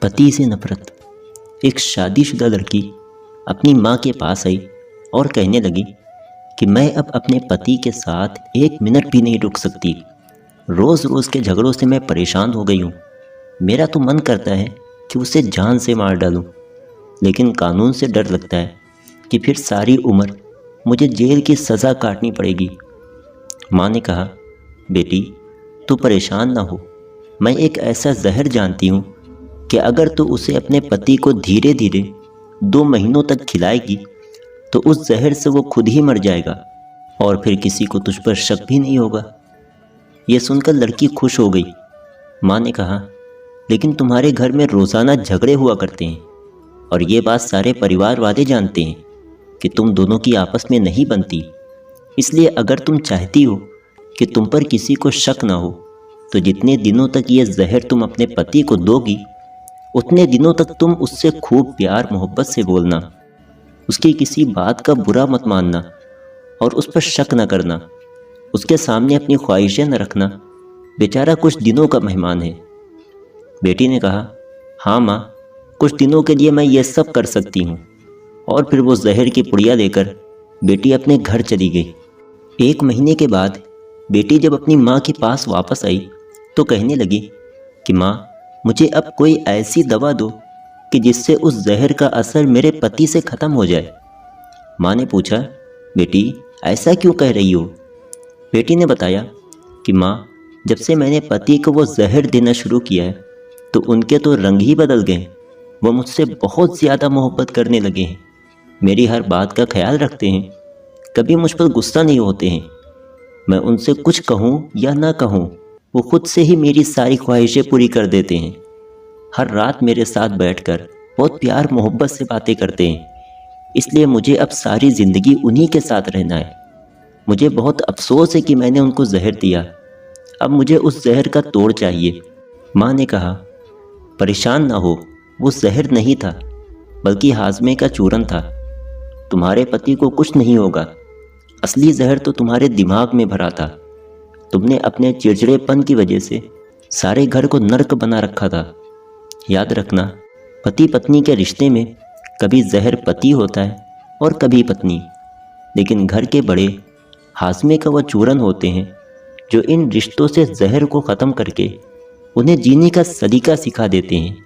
पति से नफरत। एक शादीशुदा लड़की अपनी माँ के पास आई और कहने लगी कि मैं अब अपने पति के साथ एक मिनट भी नहीं रुक सकती। रोज़ रोज़ के झगड़ों से मैं परेशान हो गई हूँ। मेरा तो मन करता है कि उसे जान से मार डालूं, लेकिन कानून से डर लगता है कि फिर सारी उम्र मुझे जेल की सज़ा काटनी पड़ेगी। माँ ने कहा, बेटी तू परेशान ना हो, मैं एक ऐसा जहर जानती हूँ कि अगर तू उसे अपने पति को धीरे धीरे 2 महीनों तक खिलाएगी तो उस जहर से वो खुद ही मर जाएगा और फिर किसी को तुझ पर शक भी नहीं होगा। यह सुनकर लड़की खुश हो गई। माँ ने कहा, लेकिन तुम्हारे घर में रोज़ाना झगड़े हुआ करते हैं और ये बात सारे परिवार वाले जानते हैं कि तुम दोनों की आपस में नहीं बनती। इसलिए अगर तुम चाहती हो कि तुम पर किसी को शक ना हो तो जितने दिनों तक ये जहर तुम अपने पति को दोगी उतने दिनों तक तुम उससे खूब प्यार मोहब्बत से बोलना, उसकी किसी बात का बुरा मत मानना और उस पर शक न करना, उसके सामने अपनी ख्वाहिशें न रखना। बेचारा कुछ दिनों का मेहमान है। बेटी ने कहा, हाँ माँ, कुछ दिनों के लिए मैं ये सब कर सकती हूँ। और फिर वो जहर की पुड़िया लेकर बेटी अपने घर चली गई। 1 महीने के बाद बेटी जब अपनी माँ के पास वापस आई तो कहने लगी कि माँ, मुझे अब कोई ऐसी दवा दो कि जिससे उस जहर का असर मेरे पति से ख़त्म हो जाए। माँ ने पूछा, बेटी ऐसा क्यों कह रही हो? बेटी ने बताया कि माँ, जब से मैंने पति को वो जहर देना शुरू किया है तो उनके तो रंग ही बदल गए। वो मुझसे बहुत ज़्यादा मोहब्बत करने लगे हैं, मेरी हर बात का ख्याल रखते हैं, कभी मुझ पर गुस्सा नहीं होते हैं। मैं उनसे कुछ कहूँ या ना कहूँ वो खुद से ही मेरी सारी ख्वाहिशें पूरी कर देते हैं। हर रात मेरे साथ बैठकर बहुत प्यार मोहब्बत से बातें करते हैं। इसलिए मुझे अब सारी ज़िंदगी उन्हीं के साथ रहना है। मुझे बहुत अफसोस है कि मैंने उनको जहर दिया। अब मुझे उस जहर का तोड़ चाहिए। माँ ने कहा, परेशान ना हो, वो जहर नहीं था बल्कि हाजमे का चूरन था। तुम्हारे पति को कुछ नहीं होगा। असली जहर तो तुम्हारे दिमाग में भरा था। तुमने अपने चिड़चिड़ेपन की वजह से सारे घर को नर्क बना रखा था। याद रखना, पति पत्नी के रिश्ते में कभी जहर पति होता है और कभी पत्नी, लेकिन घर के बड़े हाजमे का वो चूरन होते हैं जो इन रिश्तों से जहर को ख़त्म करके उन्हें जीने का सलीका सिखा देते हैं।